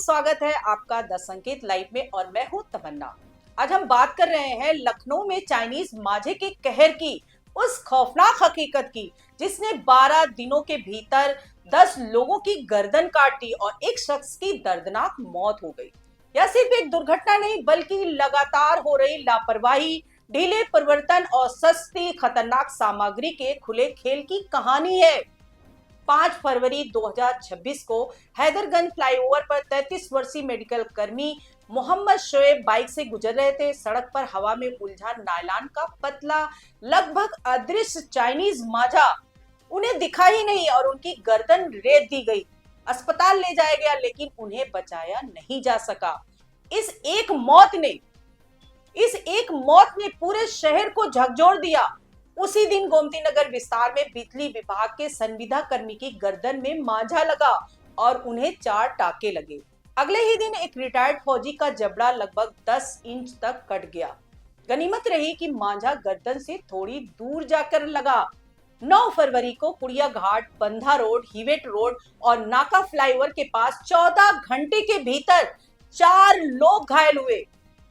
स्वागत है आपका द संकेत लाइव में और मैं हूं तमन्ना। आज हम बात कर रहे हैं लखनऊ में चाइनीज मांझे के कहर की, उस खौफनाक हकीकत की जिसने 12 दिनों के भीतर 10 लोगों की गर्दन काट दी और एक शख्स की दर्दनाक मौत हो गई। यह सिर्फ एक दुर्घटना नहीं बल्कि लगातार हो रही लापरवाही, ढीले परिवर्तन और सस्ती खतरनाक सामग्री के खुले खेल की कहानी है। 5 फरवरी 2026 को हैदरगंज फ्लाईओवर पर 33 वर्षीय मेडिकल कर्मी मोहम्मद शोएब बाइक से गुजर रहे थे। सड़क पर हवा में उलझा नायलॉन का पतला, लगभग अदृश्य चाइनीज मांझा उन्हें दिखा ही नहीं और उनकी गर्दन रेत दी गई। अस्पताल ले जाया गया लेकिन उन्हें बचाया नहीं जा सका। इस एक मौत ने पूरे शहर को झकझोर दिया। उसी दिन गोमती नगर विस्तार में बिजली विभाग के संविदा कर्मी की गर्दन में मांझा लगा और उन्हें 4 टाके लगे। अगले ही दिन एक रिटायर्ड फौजी का जबड़ा लगभग 10 इंच तक कट गया। गनीमत रही कि मांझा गर्दन से थोड़ी दूर जाकर लगा। 9 फरवरी को कुड़िया घाट, बंधा रोड, हिवेट रोड और नाका फ्लाईओवर के पास 14 घंटे के भीतर 4 लोग घायल हुए।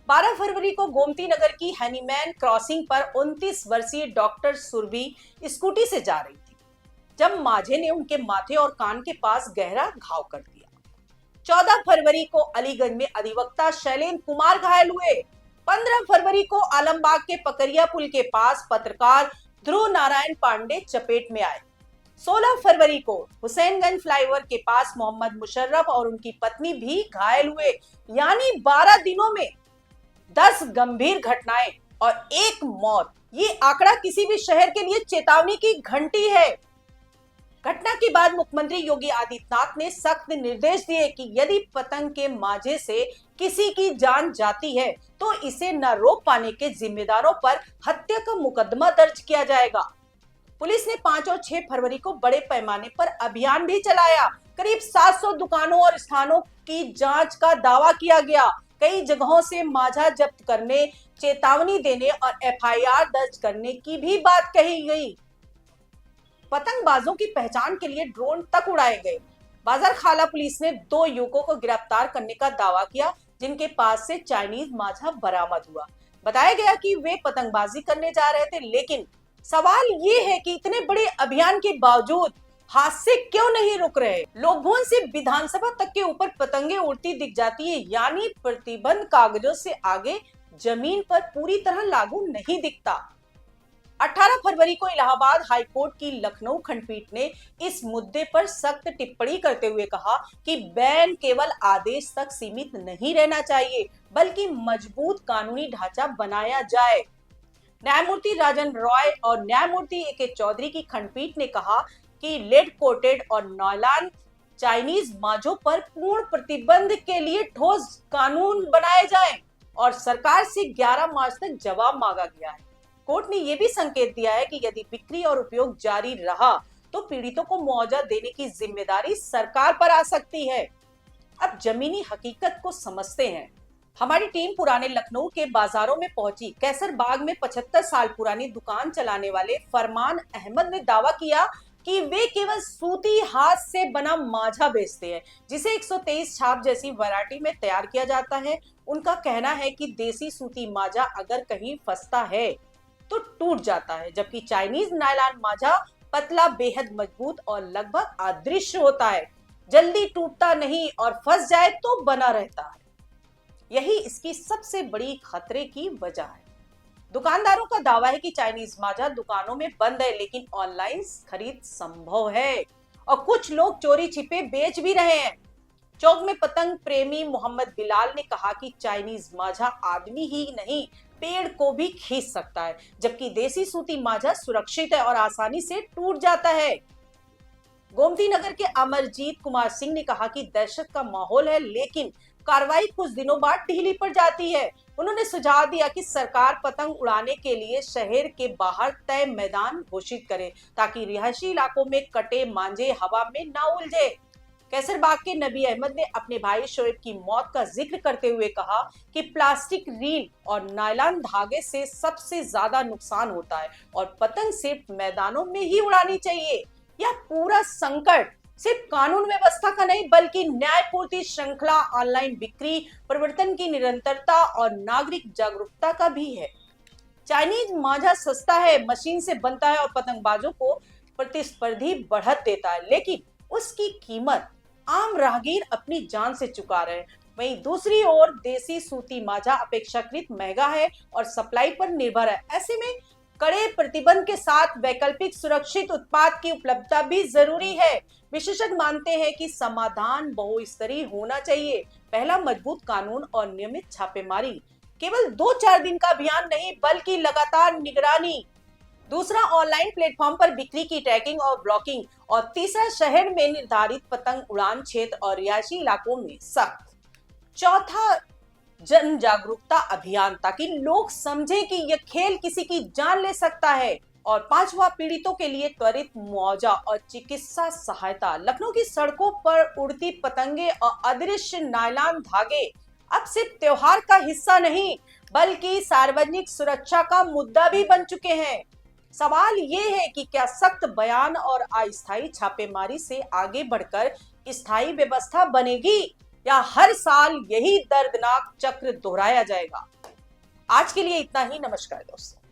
12 फरवरी को गोमती नगर की हैनीमैन क्रॉसिंग पर 29 वर्षीय डॉक्टर सुरभि स्कूटी से जा रही थी जब मांझे ने उनके माथे और कान के पास गहरा घाव कर दिया। 14 फरवरी को अलीगंज में अधिवक्ता शैलेंद्र कुमार घायल हुए। 15 फरवरी को आलमबाग के पकरिया पुल के पास पत्रकार ध्रुव नारायण पांडे चपेट में आए। 16 फरवरी को हुसैनगंज फ्लाईओवर के पास मोहम्मद मुशर्रफ और उनकी पत्नी भी घायल हुए। यानी 12 दिनों में 10 गंभीर घटनाएं और 1 मौत। ये आंकड़ा किसी भी शहर के लिए चेतावनी की घंटी है। घटना के बाद मुख्यमंत्री योगी आदित्यनाथ ने सख्त निर्देश दिए कि यदि पतंग के मांझे से किसी की जान जाती है तो इसे न रोक पाने के जिम्मेदारों पर हत्या का मुकदमा दर्ज किया जाएगा। पुलिस ने 5 और 6 फरवरी को बड़े पैमाने पर अभियान भी चलाया। करीब 700 दुकानों और स्थानों की जांच का दावा किया गया। कई जगहों से मांझा जब्त करने, चेतावनी देने और एफआईआर दर्ज करने की भी बात कही गई। पतंगबाजों की पहचान के लिए ड्रोन तक उड़ाए गए। बाजार खाला पुलिस ने 2 युवकों को गिरफ्तार करने का दावा किया जिनके पास से चाइनीज मांझा बरामद हुआ। बताया गया कि वे पतंगबाजी करने जा रहे थे, लेकिन सवाल ये है कि इतने बड़े अभियान के बावजूद हादसे क्यों नहीं रुक रहे। लोक भवन से विधानसभा तक के ऊपर पतंगे उड़ती दिख जाती है, यानी प्रतिबंध कागजों से आगे जमीन पर पूरी तरह लागू नहीं दिखता। 18 फरवरी को इलाहाबाद हाईकोर्ट की लखनऊ खंडपीठ ने इस मुद्दे पर सख्त टिप्पणी करते हुए कहा कि बैन केवल आदेश तक सीमित नहीं रहना चाहिए बल्कि मजबूत कानूनी ढांचा बनाया जाए। न्यायमूर्ति राजन रॉय और न्यायमूर्ति ए.के. चौधरी की खंडपीठ ने कहा कि लेड कोटेड और नायलॉन चाइनीज मांझों पर पूर्ण प्रतिबंध के लिए ठोस कानून बनाए जाएं और सरकार से 11 मार्च तक जवाब मांगा गया है। कोर्ट ने यह भी संकेत दिया है कि यदि बिक्री और उपयोग जारी रहा तो पीड़ितों को मुआवजा देने की जिम्मेदारी सरकार पर आ सकती है। अब जमीनी हकीकत को समझते हैं। हमारी टीम पुराने लखनऊ के बाजारों में पहुंची। कैसर बाग में 75 साल पुरानी दुकान चलाने वाले फरमान अहमद ने दावा किया कि वे केवल सूती हाथ से बना मांझा बेचते हैं जिसे 123 छाप जैसी वैरायटी में तैयार किया जाता है। उनका कहना है कि देसी सूती मांझा अगर कहीं फंसता है तो टूट जाता है, जबकि चाइनीज नायलॉन मांझा पतला, बेहद मजबूत और लगभग अदृश्य होता है। जल्दी टूटता नहीं और फंस जाए तो बना रहता है। यही इसकी सबसे बड़ी खतरे की वजह है। दुकानदारों का दावा है कि चाइनीज मांझा दुकानों में बंद है लेकिन ऑनलाइन खरीद संभव है और कुछ लोग चोरी छिपे बेच भी रहे हैं। चौक में पतंग प्रेमी मोहम्मद बिलाल ने कहा कि चाइनीज मांझा आदमी ही नहीं पेड़ को भी खींच सकता है, जबकि देसी सूती मांझा सुरक्षित है और आसानी से टूट जाता है। गोमती नगर के अमरजीत कुमार सिंह ने कहा कि दहशत का माहौल है लेकिन कार्रवाई कुछ दिनों बाद ढीली पड़ जाती है। उन्होंने सुझाव दिया कि सरकार पतंग उड़ाने के लिए शहर के बाहर तय मैदान घोषित करे ताकि रिहायशी इलाकों में कटे मांझे हवा में ना उलझे। कैसरबाग के नबी अहमद ने अपने भाई शोएब की मौत का जिक्र करते हुए कहा कि प्लास्टिक रील और नायलॉन धागे से सबसे ज्यादा नुकसान होता है और पतंग सिर्फ मैदानों में ही उड़ानी चाहिए। यह पूरा संकट सिर्फ कानून व्यवस्था का नहीं बल्कि न्यायपूर्ति श्रृंखला, ऑनलाइन बिक्री, परिवर्तन की निरंतरता और नागरिक जागरूकता का भी है। चाइनीज मांझा सस्ता है, मशीन से बनता है और पतंगबाजों को प्रतिस्पर्धी बढ़त देता है, लेकिन उसकी कीमत आम राहगीर अपनी जान से चुका रहे हैं। वहीं दूसरी ओर देसी सूती मांझा अपेक्षाकृत महंगा है और सप्लाई पर निर्भर है। ऐसे में कड़े प्रतिबंध के साथ वैकल्पिक सुरक्षित उत्पाद की उपलब्धता भी जरूरी है। विशेषज्ञ मानते हैं कि समाधान बहुस्तरीय होना चाहिए। पहला, मजबूत कानून और नियमित छापेमारी, केवल 2-4 दिन का अभियान नहीं बल्कि लगातार निगरानी। दूसरा, ऑनलाइन प्लेटफॉर्म पर बिक्री की ट्रैकिंग और ब्लॉकिंग। और तीसरा, शहर में निर्धारित पतंग उड़ान क्षेत्र और रिहायशी इलाकों में सख्त। चौथा, जन जागरूकता अभियान, ताकि लोग समझें कि यह खेल किसी की जान ले सकता है। और पांचवा, पीड़ितों के लिए त्वरित मुआवजा और चिकित्सा सहायता। लखनऊ की सड़कों पर उड़ती पतंगे और अदृश्य नायलॉन धागे अब सिर्फ त्योहार का हिस्सा नहीं बल्कि सार्वजनिक सुरक्षा का मुद्दा भी बन चुके हैं। सवाल ये है कि क्या सख्त बयान और अस्थायी छापेमारी से आगे बढ़कर स्थायी व्यवस्था बनेगी या हर साल यही दर्दनाक चक्र दोहराया जाएगा। आज के लिए इतना ही। नमस्कार दोस्तों।